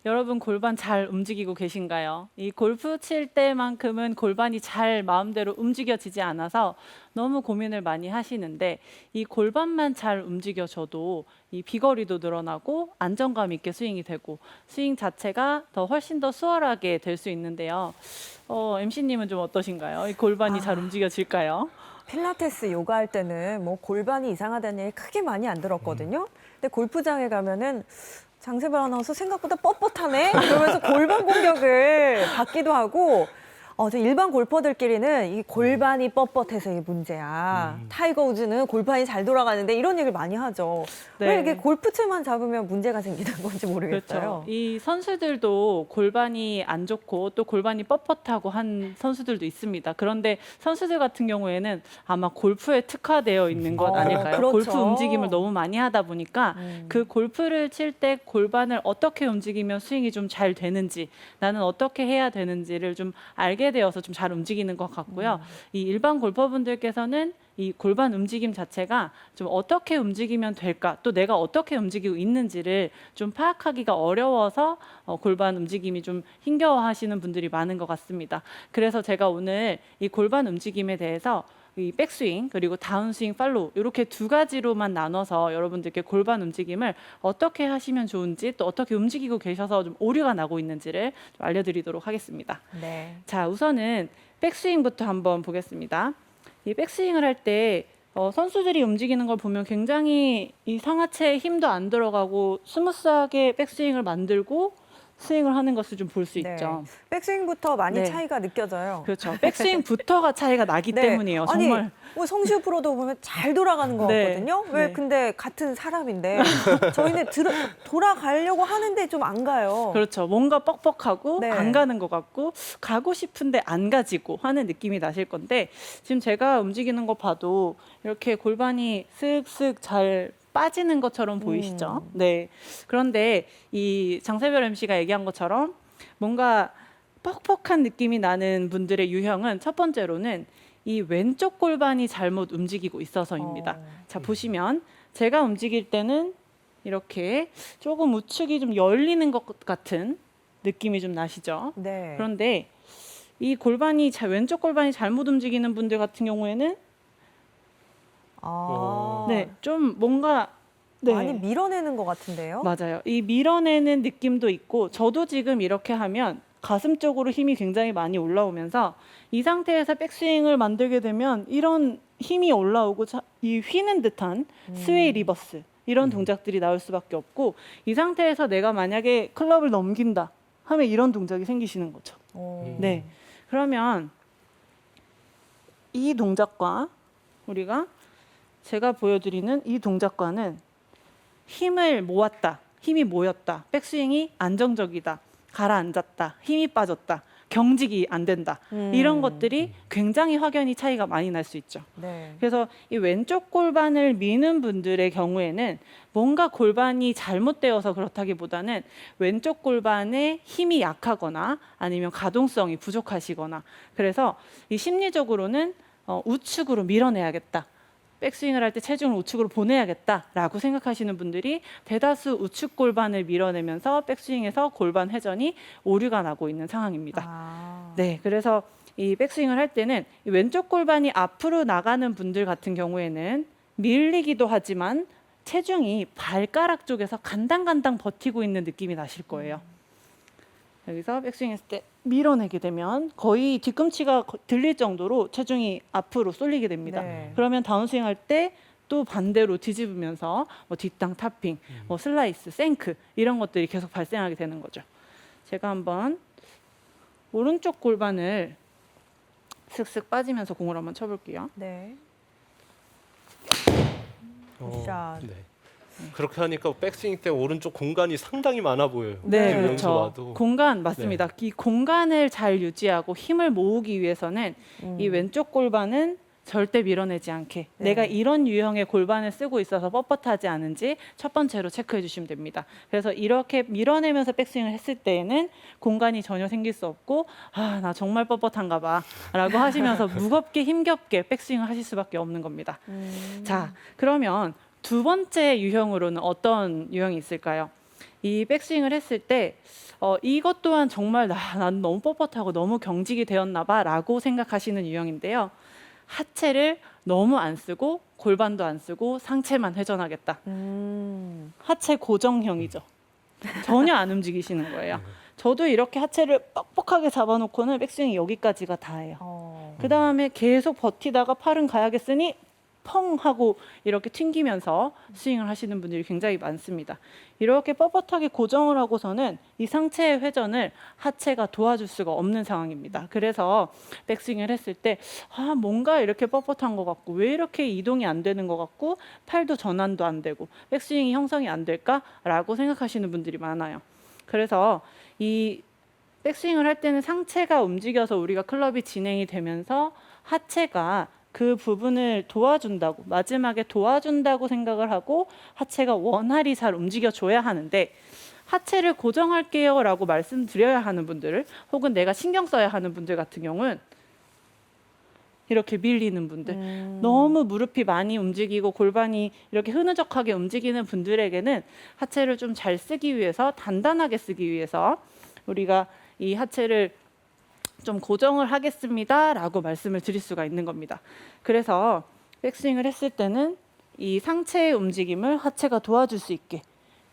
여러분 골반 잘 움직이고 계신가요? 이 골프 칠 때만큼은 골반이 잘 마음대로 움직여지지 않아서 너무 고민을 많이 하시는데 이 골반만 잘 움직여져도 이 비거리도 늘어나고 안정감 있게 스윙이 되고 스윙 자체가 더 훨씬 더 수월하게 될 수 있는데요. MC님은 좀 어떠신가요? 이 골반이 잘 움직여질까요? 필라테스, 요가 할 때는 뭐 골반이 이상하다는 얘기 크게 많이 안 들었거든요. 근데 골프장에 가면은 장세별 아나운서 생각보다 뻣뻣하네? 그러면서 골반 공격을 받기도 하고, 저 일반 골퍼들끼리는 이 골반이 뻣뻣해서 이게 문제야. 타이거 우즈는 골반이 잘 돌아가는데 이런 얘기를 많이 하죠. 네. 왜 이렇게 골프채만 잡으면 문제가 생기는 건지 모르겠어요. 그렇죠. 이 선수들도 골반이 안 좋고 또 골반이 뻣뻣하고 한 선수들도 있습니다. 그런데 선수들 같은 경우에는 아마 골프에 특화되어 있는 것 아닐까요? 그렇죠. 골프 움직임을 너무 많이 하다 보니까 그 골프를 칠 때 골반을 어떻게 움직이면 스윙이 좀 잘 되는지 나는 어떻게 해야 되는지를 좀 알게 되어서 좀 잘 움직이는 것 같고요. 이 일반 골퍼분들께서는 이 골반 움직임 자체가 좀 어떻게 움직이면 될까 또 내가 어떻게 움직이고 있는지를 좀 파악하기가 어려워서 골반 움직임이 좀 힘겨워하시는 분들이 많은 것 같습니다. 그래서 제가 오늘 이 골반 움직임에 대해서 이 백스윙 그리고 다운스윙 팔로우 이렇게 두 가지로만 나눠서 여러분들께 골반 움직임을 어떻게 하시면 좋은지 또 어떻게 움직이고 계셔서 좀 오류가 나고 있는지를 좀 알려드리도록 하겠습니다. 네. 자, 우선은 백스윙부터 한번 보겠습니다. 이 백스윙을 할 때 선수들이 움직이는 걸 보면 굉장히 이 상하체에 힘도 안 들어가고 스무스하게 백스윙을 만들고 스윙을 하는 것을 좀 볼 수 네. 있죠. 백스윙부터 많이 네. 차이가 느껴져요. 그렇죠. 백스윙부터가 차이가 나기 네. 때문이에요. 아니, 정말. 뭐 성시우 프로도 보면 잘 돌아가는 것 네. 같거든요. 왜 네. 근데 같은 사람인데 저희는 돌아가려고 하는데 좀 안 가요. 그렇죠. 뭔가 뻑뻑하고 네. 안 가는 것 같고 가고 싶은데 안 가지고 하는 느낌이 나실 건데 지금 제가 움직이는 거 봐도 이렇게 골반이 슥슥 잘 빠지는 것처럼 보이시죠? 네. 그런데 이 장세별 MC가 얘기한 것처럼 뭔가 뻑뻑한 느낌이 나는 분들의 유형은 첫 번째로는 이 왼쪽 골반이 잘못 움직이고 있어서입니다. 자, 보시면 제가 움직일 때는 이렇게 조금 우측이 좀 열리는 것 같은 느낌이 좀 나시죠? 네. 그런데 이 골반이 왼쪽 골반이 잘못 움직이는 분들 같은 경우에는 네, 좀 뭔가 많이 밀어내는 것 같은데요. 맞아요. 이 밀어내는 느낌도 있고 저도 지금 이렇게 하면 가슴 쪽으로 힘이 굉장히 많이 올라오면서 이 상태에서 백스윙을 만들게 되면 이런 힘이 올라오고 이 휘는 듯한 스웨이 리버스 이런 동작들이 나올 수밖에 없고 이 상태에서 내가 만약에 클럽을 넘긴다 하면 이런 동작이 생기시는 거죠. 네. 그러면 이 동작과 우리가 제가 보여드리는 이 동작과는 힘을 모았다, 힘이 모였다, 백스윙이 안정적이다, 가라앉았다, 힘이 빠졌다, 경직이 안 된다. 이런 것들이 굉장히 확연히 차이가 많이 날 수 있죠. 네. 그래서 이 왼쪽 골반을 미는 분들의 경우에는 뭔가 골반이 잘못되어서 그렇다기보다는 왼쪽 골반에 힘이 약하거나 아니면 가동성이 부족하시거나 그래서 이 심리적으로는 우측으로 밀어내야겠다. 백스윙을 할 때 체중을 우측으로 보내야겠다라고 생각하시는 분들이 대다수 우측 골반을 밀어내면서 백스윙에서 골반 회전이 오류가 나고 있는 상황입니다. 네, 그래서 이 백스윙을 할 때는 이 왼쪽 골반이 앞으로 나가는 분들 같은 경우에는 밀리기도 하지만 체중이 발가락 쪽에서 간당간당 버티고 있는 느낌이 나실 거예요. 여기서 백스윙 했을 때 밀어내게 되면 거의 뒤꿈치가 들릴 정도로 체중이 앞으로 쏠리게 됩니다. 네. 그러면 다운스윙 할 때 또 반대로 뒤집으면서 뭐 뒷땅 타핑, 뭐 슬라이스, 생크 이런 것들이 계속 발생하게 되는 거죠. 제가 한번 오른쪽 골반을 슥슥 빠지면서 공을 한번 쳐볼게요. 네. 어, 샷. 네. 그렇게 하니까 백스윙 때 오른쪽 공간이 상당히 많아 보여요. 네, 지금 그렇죠. 연습와도. 공간 맞습니다. 이 공간을 잘 유지하고 힘을 모으기 위해서는 이 왼쪽 골반은 절대 밀어내지 않게 내가 이런 유형의 골반을 쓰고 있어서 뻣뻣하지 않은지 첫 번째로 체크해 주시면 됩니다. 그래서 이렇게 밀어내면서 백스윙을 했을 때에는 공간이 전혀 생길 수 없고 나 정말 뻣뻣한가 봐 라고 하시면서 무겁게 힘겹게 백스윙을 하실 수밖에 없는 겁니다. 자, 그러면 두 번째 유형으로는 어떤 유형이 있을까요? 이 백스윙을 했을 때 이것 또한 정말 난 너무 뻣뻣하고 너무 경직이 되었나 봐라고 생각하시는 유형인데요. 하체를 너무 안 쓰고 골반도 안 쓰고 상체만 회전하겠다. 하체 고정형이죠. 전혀 안 움직이시는 거예요. 저도 이렇게 하체를 뻑뻑하게 잡아놓고는 백스윙이 여기까지가 다예요. 그 다음에 계속 버티다가 팔은 가야겠으니 펑 하고 이렇게 튕기면서 스윙을 하시는 분들이 굉장히 많습니다. 이렇게 뻣뻣하게 고정을 하고서는 이 상체의 회전을 하체가 도와줄 수가 없는 상황입니다. 그래서 백스윙을 했을 때 뭔가 이렇게 뻣뻣한 것 같고 왜 이렇게 이동이 안 되는 것 같고 팔도 전환도 안 되고 백스윙이 형성이 안 될까라고 생각하시는 분들이 많아요. 그래서 이 백스윙을 할 때는 상체가 움직여서 우리가 클럽이 진행이 되면서 하체가 그 부분을 도와준다고 마지막에 도와준다고 생각을 하고 하체가 원활히 잘 움직여줘야 하는데 하체를 고정할게요 라고 말씀드려야 하는 분들을 혹은 내가 신경 써야 하는 분들 같은 경우는 이렇게 밀리는 분들 너무 무릎이 많이 움직이고 골반이 이렇게 흐느적하게 움직이는 분들에게는 하체를 좀 잘 쓰기 위해서 단단하게 쓰기 위해서 우리가 이 하체를 좀 고정을 하겠습니다 라고 말씀을 드릴 수가 있는 겁니다. 그래서 백스윙을 했을 때는 이 상체의 움직임을 하체가 도와줄 수 있게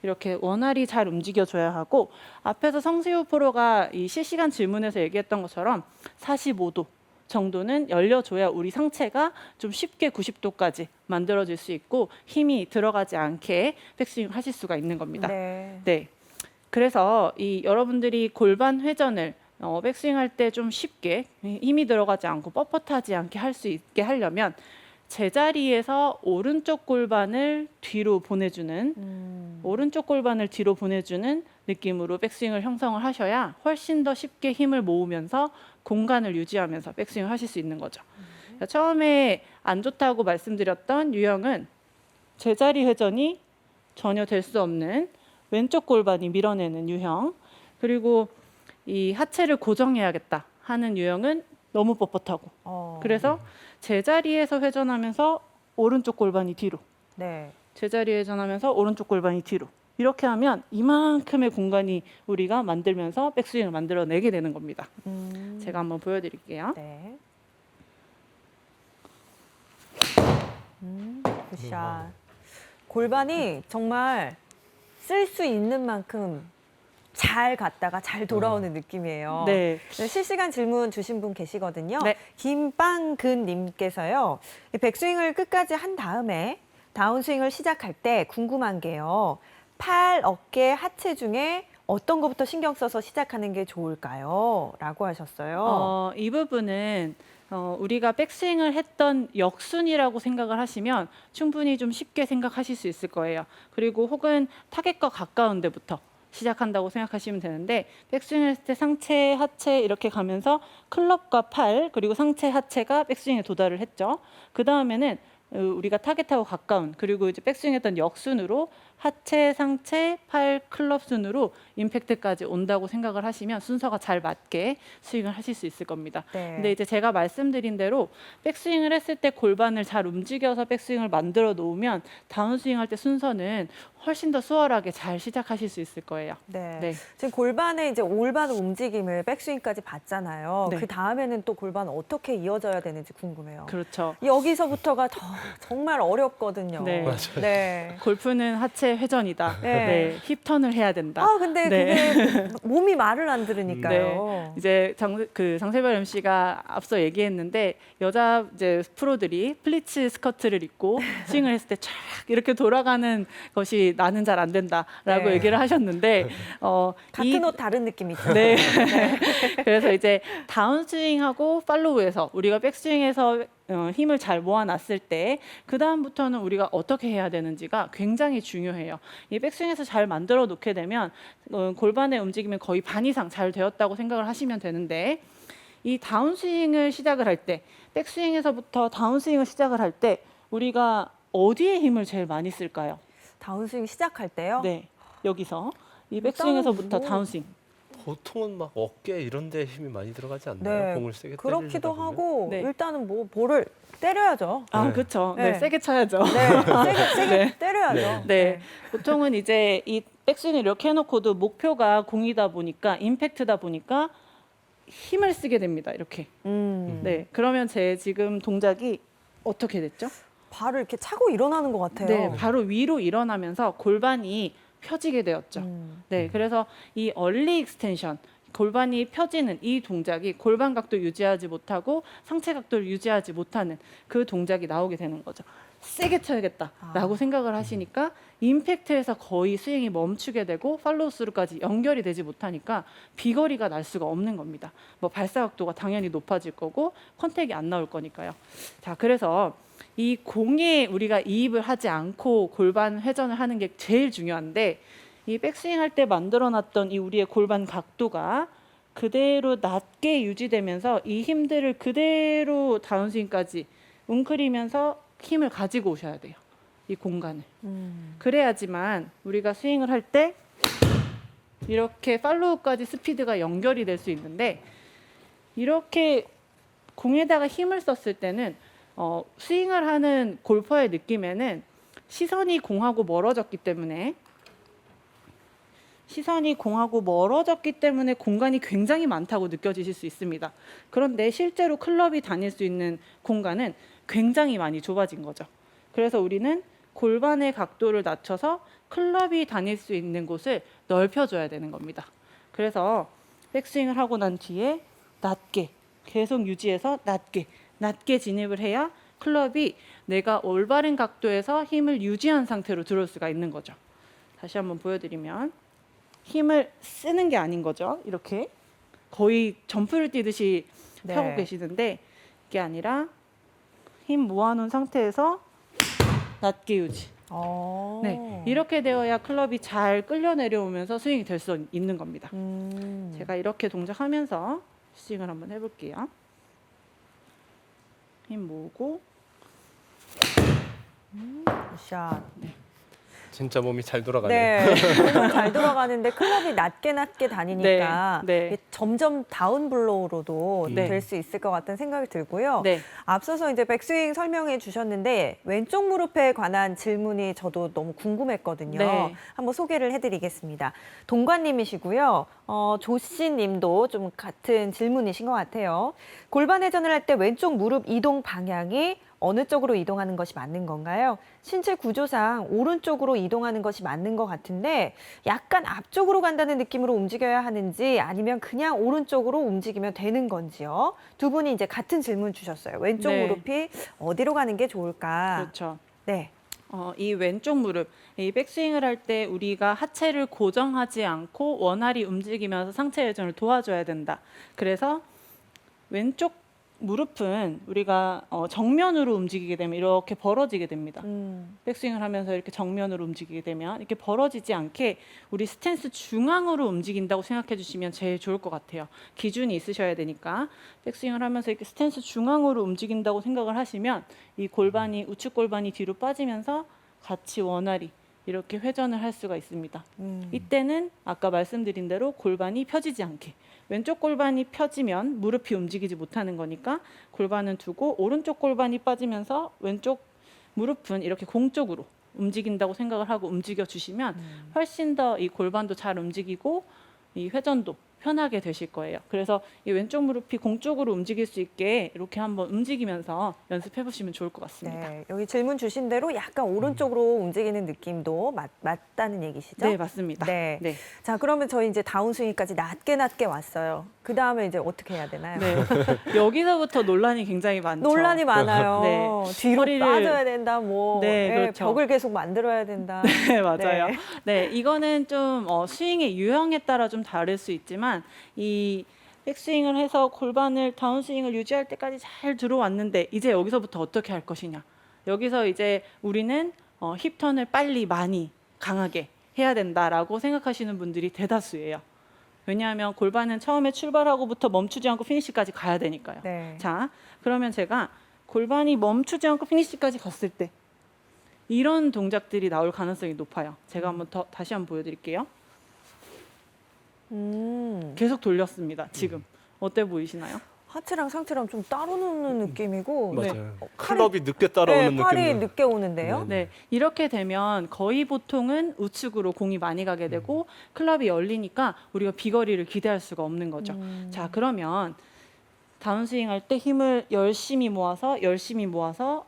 이렇게 원활히 잘 움직여줘야 하고 앞에서 성시우 프로가 이 실시간 질문에서 얘기했던 것처럼 45도 정도는 열려줘야 우리 상체가 좀 쉽게 90도까지 만들어질 수 있고 힘이 들어가지 않게 백스윙을 하실 수가 있는 겁니다. 네. 그래서 이 여러분들이 골반 회전을 백스윙 할 때 좀 쉽게 힘이 들어가지 않고 뻣뻣하지 않게 할 수 있게 하려면 제자리에서 오른쪽 골반을 뒤로 보내주는 느낌으로 백스윙을 형성을 하셔야 훨씬 더 쉽게 힘을 모으면서 공간을 유지하면서 백스윙을 하실 수 있는 거죠. 처음에 안 좋다고 말씀드렸던 유형은 제자리 회전이 전혀 될 수 없는 왼쪽 골반이 밀어내는 유형, 그리고 이 하체를 고정해야겠다 하는 유형은 너무 뻣뻣하고 그래서 제자리에서 회전하면서 오른쪽 골반이 뒤로 제자리 회전하면서 오른쪽 골반이 뒤로 이렇게 하면 이만큼의 공간이 우리가 만들면서 백스윙을 만들어내게 되는 겁니다. 제가 한번 보여드릴게요. 굿샷. 골반이 정말 쓸 수 있는 만큼 잘 갔다가 잘 돌아오는 느낌이에요. 네. 실시간 질문 주신 분 계시거든요. 네. 김빵근님께서요. 백스윙을 끝까지 한 다음에 다운스윙을 시작할 때 궁금한 게요. 팔, 어깨, 하체 중에 어떤 것부터 신경 써서 시작하는 게 좋을까요? 라고 하셨어요. 이 부분은 우리가 백스윙을 했던 역순이라고 생각을 하시면 충분히 좀 쉽게 생각하실 수 있을 거예요. 그리고 혹은 타겟과 가까운 데부터 시작한다고 생각하시면 되는데 백스윙을 했을 때 상체, 하체 이렇게 가면서 클럽과 팔 그리고 상체, 하체가 백스윙에 도달을 했죠. 그 다음에는 우리가 타겟하고 가까운 그리고 이제 백스윙했던 역순으로 하체, 상체, 팔, 클럽 순으로 임팩트까지 온다고 생각을 하시면 순서가 잘 맞게 스윙을 하실 수 있을 겁니다. 근데 이제 제가 말씀드린 대로 백스윙을 했을 때 골반을 잘 움직여서 백스윙을 만들어 놓으면 다운스윙 할 때 순서는 훨씬 더 수월하게 잘 시작하실 수 있을 거예요. 지금 골반의 이제 올바른 움직임을 백스윙까지 봤잖아요. 네. 그 다음에는 또 골반 어떻게 이어져야 되는지 궁금해요. 그렇죠. 여기서부터가 정말 어렵거든요. 네. 네. 골프는 하체 회전이다. 네. 힙턴을 해야 된다. 근데 네. 그게 몸이 말을 안 들으니까요. 이제 장세별 MC가 앞서 얘기했는데 여자 이제 프로들이 플리츠 스커트를 입고 스윙을 했을 때 쫙 이렇게 돌아가는 것이 나는 잘 안 된다라고 얘기를 하셨는데 같은 옷 다른 느낌이죠. 네. 그래서 이제 다운스윙하고 팔로우에서 우리가 백스윙에서 힘을 잘 모아놨을 때 그 다음부터는 우리가 어떻게 해야 되는지가 굉장히 중요해요. 이 백스윙에서 잘 만들어 놓게 되면 골반의 움직임이 거의 반 이상 잘 되었다고 생각을 하시면 되는데 이 다운스윙을 시작을 할 때 백스윙에서부터 다운스윙을 시작을 할 때 우리가 어디에 힘을 제일 많이 쓸까요? 다운스윙 시작할 때요? 네, 여기서 이 백스윙에서부터 다운스윙. 보통은 막 어깨 이런 데 힘이 많이 들어가지 않나요? 공을 세게 그렇기도 때리려다 보면? 하고 네. 일단은 뭐 볼을 때려야죠. 그렇죠. 네, 네. 세게 쳐야죠. 세게 네. 때려야죠. 네, 보통은 이제 이 백스윙을 이렇게 해놓고도 목표가 공이다 보니까 임팩트다 보니까 힘을 쓰게 됩니다. 이렇게. 네, 그러면 제 지금 동작이 어떻게 됐죠? 발을 이렇게 차고 일어나는 것 같아요. 네, 바로 위로 일어나면서 골반이 펴지게 되었죠. 네, 그래서 이 얼리 익스텐션, 골반이 펴지는 이 동작이 골반 각도 유지하지 못하고 상체 각도를 유지하지 못하는 그 동작이 나오게 되는 거죠. 세게 쳐야겠다라고 생각을 하시니까 임팩트에서 거의 스윙이 멈추게 되고 팔로우 스루까지 연결이 되지 못하니까 비거리가 날 수가 없는 겁니다. 뭐 발사 각도가 당연히 높아질 거고 컨택이 안 나올 거니까요. 자, 그래서 이 공에 우리가 이입을 하지 않고 골반 회전을 하는 게 제일 중요한데 이 백스윙 할 때 만들어놨던 이 우리의 골반 각도가 그대로 낮게 유지되면서 이 힘들을 그대로 다운스윙까지 웅크리면서 힘을 가지고 오셔야 돼요. 이 공간을. 그래야지만 우리가 스윙을 할 때 이렇게 팔로우까지 스피드가 연결이 될 수 있는데 이렇게 공에다가 힘을 썼을 때는 스윙을 하는 골퍼의 느낌에는 시선이 공하고 멀어졌기 때문에 공간이 굉장히 많다고 느껴지실 수 있습니다. 그런데 실제로 클럽이 다닐 수 있는 공간은 굉장히 많이 좁아진 거죠. 그래서 우리는 골반의 각도를 낮춰서 클럽이 다닐 수 있는 곳을 넓혀줘야 되는 겁니다. 그래서 백스윙을 하고 난 뒤에 낮게 계속 유지해서 낮게 진입을 해야 클럽이 내가 올바른 각도에서 힘을 유지한 상태로 들어올 수가 있는 거죠. 다시 한번 보여드리면 힘을 쓰는 게 아닌 거죠. 이렇게 거의 점프를 뛰듯이 네. 펴고 계시는데 이게 아니라 힘 모아놓은 상태에서 낮게 유지. 네, 이렇게 되어야 클럽이 잘 끌려 내려오면서 스윙이 될 수 있는 겁니다. 제가 이렇게 동작하면서 스윙을 한번 해볼게요. 힘 모으고 샷. 진짜 몸이 잘 돌아가네요. 네, 너무 잘 돌아가는데 클럽이 낮게 다니니까 네, 네. 이게 점점 다운 블로우로도 네. 될 수 있을 것 같다는 생각이 들고요. 네. 앞서서 이제 백스윙 설명해 주셨는데 왼쪽 무릎에 관한 질문이 저도 너무 궁금했거든요. 네. 한번 소개를 해드리겠습니다. 동관님이시고요. 조씨님도 좀 같은 질문이신 것 같아요. 골반 회전을 할 때 왼쪽 무릎 이동 방향이 어느 쪽으로 이동하는 것이 맞는 건가요? 신체 구조상 오른쪽으로 이동하는 것이 맞는 것 같은데 약간 앞쪽으로 간다는 느낌으로 움직여야 하는지 아니면 그냥 오른쪽으로 움직이면 되는 건지요? 두 분이 이제 같은 질문 주셨어요. 왼쪽 네. 무릎이 어디로 가는 게 좋을까? 그렇죠. 네. 이 왼쪽 무릎, 이 백스윙을 할 때 우리가 하체를 고정하지 않고 원활히 움직이면서 상체 회전을 도와줘야 된다. 그래서 왼쪽 무릎은 우리가 정면으로 움직이게 되면 이렇게 벌어지게 됩니다. 백스윙을 하면서 이렇게 정면으로 움직이게 되면 이렇게 벌어지지 않게 우리 스탠스 중앙으로 움직인다고 생각해 주시면 제일 좋을 것 같아요. 기준이 있으셔야 되니까 백스윙을 하면서 이렇게 스탠스 중앙으로 움직인다고 생각을 하시면 이 골반이 우측 골반이 뒤로 빠지면서 같이 원활히 이렇게 회전을 할 수가 있습니다. 이때는 아까 말씀드린 대로 골반이 펴지지 않게 왼쪽 골반이 펴지면 무릎이 움직이지 못하는 거니까 골반은 두고 오른쪽 골반이 빠지면서 왼쪽 무릎은 이렇게 공쪽으로 움직인다고 생각을 하고 움직여 주시면 훨씬 더 이 골반도 잘 움직이고 이 회전도 편하게 되실 거예요. 그래서 이 왼쪽 무릎이 공쪽으로 움직일 수 있게 이렇게 한번 움직이면서 연습해 보시면 좋을 것 같습니다. 네, 여기 질문 주신 대로 약간 오른쪽으로 움직이는 느낌도 맞다는 얘기시죠? 네, 맞습니다. 네. 네. 자, 그러면 저희 이제 다운스윙까지 낮게 왔어요. 그 다음에 이제 어떻게 해야 되나요? 네. 여기서부터 논란이 굉장히 많죠. 논란이 많아요. 네. 뒤로 허리를- 빠져야 된다, 뭐 네, 그렇죠. 벽을 계속 만들어야 된다. 네, 맞아요. 네. 네, 이거는 좀 스윙의 유형에 따라 좀 다를 수 있지만 이 백스윙을 해서 골반을 다운스윙을 유지할 때까지 잘 들어왔는데 이제 여기서부터 어떻게 할 것이냐. 여기서 이제 우리는 힙턴을 빨리 많이 강하게 해야 된다라고 생각하시는 분들이 대다수예요. 왜냐하면 골반은 처음에 출발하고부터 멈추지 않고 피니시까지 가야 되니까요. 네. 자, 그러면 제가 골반이 멈추지 않고 피니시까지 갔을 때 이런 동작들이 나올 가능성이 높아요. 제가 한번 다시 한번 보여드릴게요. 계속 돌렸습니다. 지금 어때 보이시나요? 하체랑 상체랑 좀 따로 노는 느낌이고 맞아요. 팔이- 클럽이 늦게 따라오는 네, 팔이 느낌. 늦게 오는데요. 네, 이렇게 되면 거의 보통은 우측으로 공이 많이 가게 되고 클럽이 열리니까 우리가 비거리를 기대할 수가 없는 거죠. 자, 그러면 다운스윙 할 때 힘을 열심히 모아서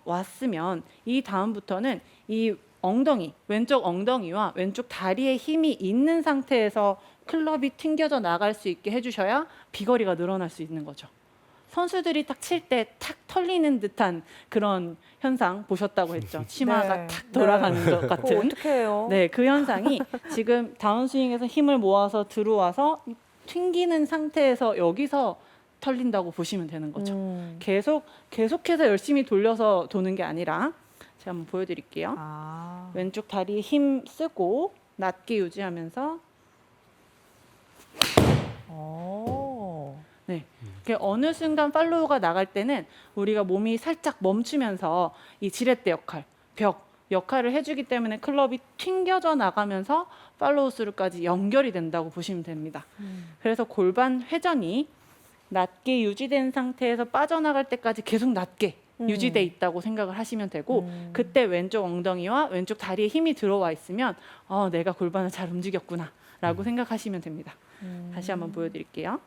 왔으면 이 다음부터는 이 엉덩이, 왼쪽 엉덩이와 왼쪽 다리에 힘이 있는 상태에서 클럽이 튕겨져 나갈 수 있게 해주셔야 비거리가 늘어날 수 있는 거죠. 선수들이 딱 칠 때 탁 털리는 듯한 그런 현상 보셨다고 했죠. 치마가 네. 탁 돌아가는 것 그거 같은. 어떻게 해요? 네, 그 현상이 지금 다운스윙에서 힘을 모아서 들어와서 튕기는 상태에서 여기서 털린다고 보시면 되는 거죠. 계속해서 열심히 돌려서 도는 게 아니라 제가 한번 보여드릴게요. 아. 왼쪽 다리에 힘 쓰고 낮게 유지하면서 오. 네. 이게 어느 순간 팔로우가 나갈 때는 우리가 몸이 살짝 멈추면서 이 지렛대 역할, 벽 역할을 해주기 때문에 클럽이 튕겨져 나가면서 팔로우 스루까지 연결이 된다고 보시면 됩니다. 그래서 골반 회전이 낮게 유지된 상태에서 빠져나갈 때까지 계속 낮게 유지돼 있다고 생각을 하시면 되고 그때 왼쪽 엉덩이와 왼쪽 다리에 힘이 들어와 있으면 내가 골반을 잘 움직였구나 라고 생각하시면 됩니다. 다시 한번 보여드릴게요.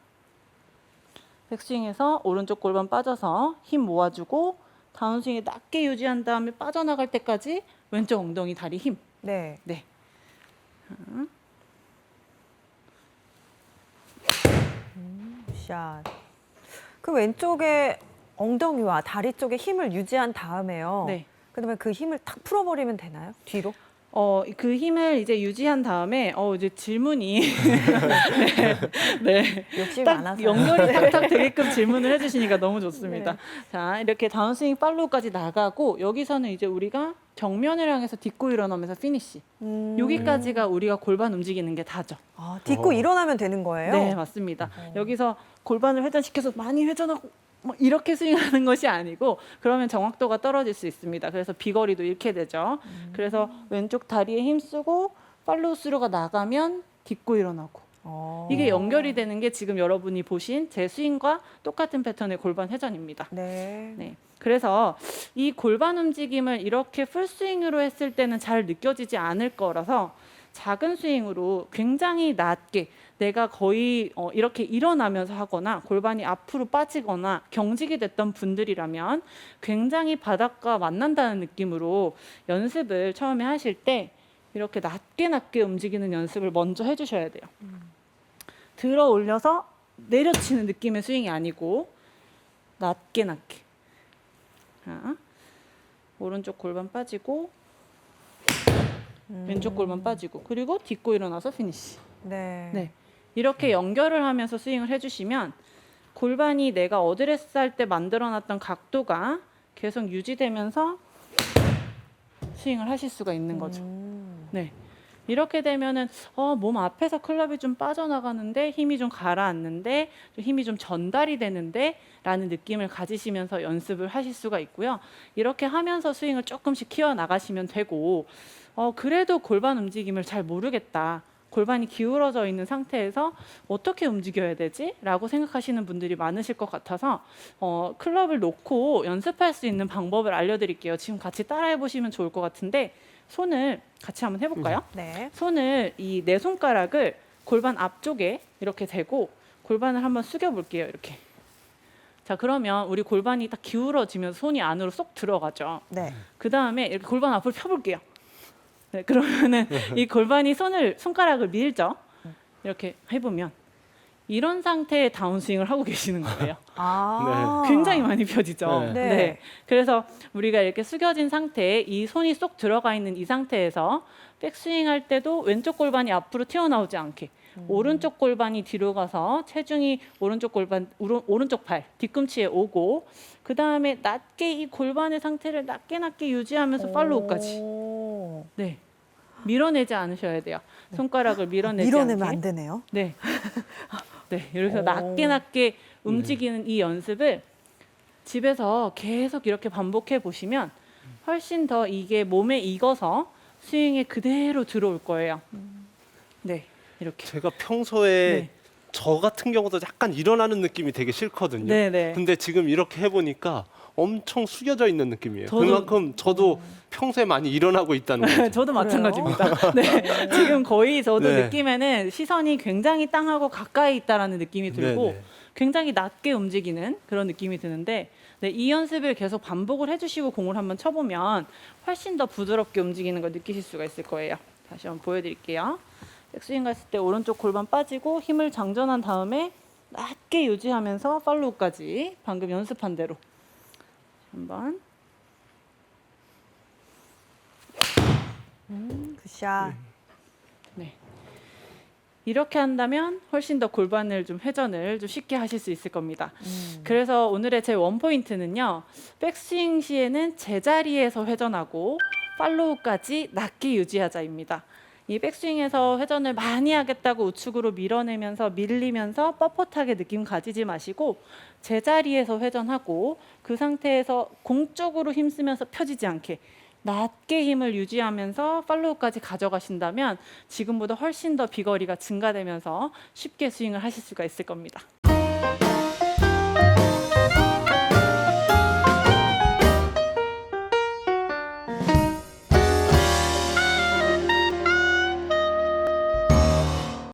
백스윙에서 오른쪽 골반 빠져서 힘 모아주고 다운스윙에 낮게 유지한 다음에 빠져나갈 때까지 왼쪽 엉덩이 다리 힘. 네. 네. 샷. 그 왼쪽에 엉덩이와 다리 쪽에 힘을 유지한 다음에요. 네. 그다음에 그 힘을 탁 풀어버리면 되나요? 뒤로? 그 힘을 이제 유지한 다음에 이제 질문이 네. 욕심이 딱 많아서. 연결이 탁탁 되게끔 질문을 해주시니까 너무 좋습니다. 네. 자, 이렇게 다운스윙 팔로우까지 나가고 여기서는 이제 우리가 정면을 향해서 딛고 일어나면서 피니시. 여기까지가 우리가 골반 움직이는 게 다죠. 아, 딛고 일어나면 되는 거예요? 네, 맞습니다. 여기서 골반을 회전시켜서 많이 회전하고 뭐 이렇게 스윙하는 것이 아니고 그러면 정확도가 떨어질 수 있습니다. 그래서 비거리도 잃게 되죠. 그래서 왼쪽 다리에 힘 쓰고 팔로우 스루가 나가면 딛고 일어나고 이게 연결이 되는 게 지금 여러분이 보신 제 스윙과 똑같은 패턴의 골반 회전입니다. 네. 네. 그래서 이 골반 움직임을 이렇게 풀스윙으로 했을 때는 잘 느껴지지 않을 거라서 작은 스윙으로 굉장히 낮게 내가 거의 이렇게 일어나면서 하거나 골반이 앞으로 빠지거나 경직이 됐던 분들이라면 굉장히 바닥과 만난다는 느낌으로 연습을 처음에 하실 때 이렇게 낮게 움직이는 연습을 먼저 해주셔야 돼요. 들어 올려서 내려치는 느낌의 스윙이 아니고 낮게. 자, 오른쪽 골반 빠지고 왼쪽 골반 빠지고 그리고 딛고 일어나서 피니시. 네. 네. 이렇게 연결을 하면서 스윙을 해주시면 골반이 내가 어드레스 할 때 만들어놨던 각도가 계속 유지되면서 스윙을 하실 수가 있는 거죠. 네. 이렇게 되면은 몸 앞에서 클럽이 좀 빠져나가는데 힘이 좀 가라앉는데 힘이 좀 전달이 되는데 라는 느낌을 가지시면서 연습을 하실 수가 있고요. 이렇게 하면서 스윙을 조금씩 키워나가시면 되고 그래도 골반 움직임을 잘 모르겠다. 골반이 기울어져 있는 상태에서 어떻게 움직여야 되지? 라고 생각하시는 분들이 많으실 것 같아서 클럽을 놓고 연습할 수 있는 방법을 알려드릴게요. 지금 같이 따라해 보시면 좋을 것 같은데 손을 같이 한번 해볼까요? 네. 손을 이 네 손가락을 골반 앞쪽에 이렇게 대고 골반을 한번 숙여 볼게요. 이렇게. 자, 그러면 우리 골반이 딱 기울어지면서 손이 안으로 쏙 들어가죠. 네. 그 다음에 이렇게 골반 앞으로 펴볼게요. 네, 그러면은 이 골반이 손가락을 밀죠. 이렇게 해보면 이런 상태의 다운스윙을 하고 계시는 거예요. 아. 굉장히 많이 펴지죠. 네. 네. 그래서 우리가 이렇게 숙여진 상태에 이 손이 쏙 들어가 있는 이 상태에서 백스윙 할 때도 왼쪽 골반이 앞으로 튀어나오지 않게 오른쪽 골반이 뒤로 가서 체중이 오른쪽 골반, 오른쪽 팔 뒤꿈치에 오고 그 다음에 낮게 이 골반의 상태를 낮게 유지하면서 팔로우까지. 오. 네. 밀어내지 않으셔야 돼요. 손가락을 밀어내지 밀어내면 않게. 안 되네요. 네. 네. 이렇게 오. 낮게 움직이는 이 연습을 집에서 계속 이렇게 반복해 보시면 훨씬 더 이게 몸에 익어서 스윙에 그대로 들어올 거예요. 네. 이렇게. 제가 평소에 네. 저 같은 경우도 약간 일어나는 느낌이 되게 싫거든요. 네네. 근데 지금 이렇게 해보니까 엄청 숙여져 있는 느낌이에요. 저도- 그만큼 저도 평소에 많이 일어나고 있다는 거죠. 저도 마찬가지입니다. 네. 지금 거의 저도 네. 느낌에는 시선이 굉장히 땅하고 가까이 있다라는 느낌이 들고 네네. 굉장히 낮게 움직이는 그런 느낌이 드는데 네, 이 연습을 계속 반복을 해주시고 공을 한번 쳐보면 훨씬 더 부드럽게 움직이는 걸 느끼실 수가 있을 거예요. 다시 한번 보여드릴게요. 백스윙 갔을 때 오른쪽 골반 빠지고 힘을 장전한 다음에 낮게 유지하면서 팔로우까지 방금 연습한 대로 한번 굿샷. 네. 이렇게 한다면 훨씬 더 골반을 좀 회전을 좀 쉽게 하실 수 있을 겁니다. 그래서 오늘의 제 원포인트는요. 백스윙 시에는 제자리에서 회전하고 팔로우까지 낮게 유지하자입니다. 이 백스윙에서 회전을 많이 하겠다고 우측으로 밀어내면서 밀리면서 뻣뻣하게 느낌 가지지 마시고 제자리에서 회전하고 그 상태에서 공 쪽으로 힘쓰면서 펴지지 않게 낮게 힘을 유지하면서 팔로우까지 가져가신다면 지금보다 훨씬 더 비거리가 증가되면서 쉽게 스윙을 하실 수가 있을 겁니다.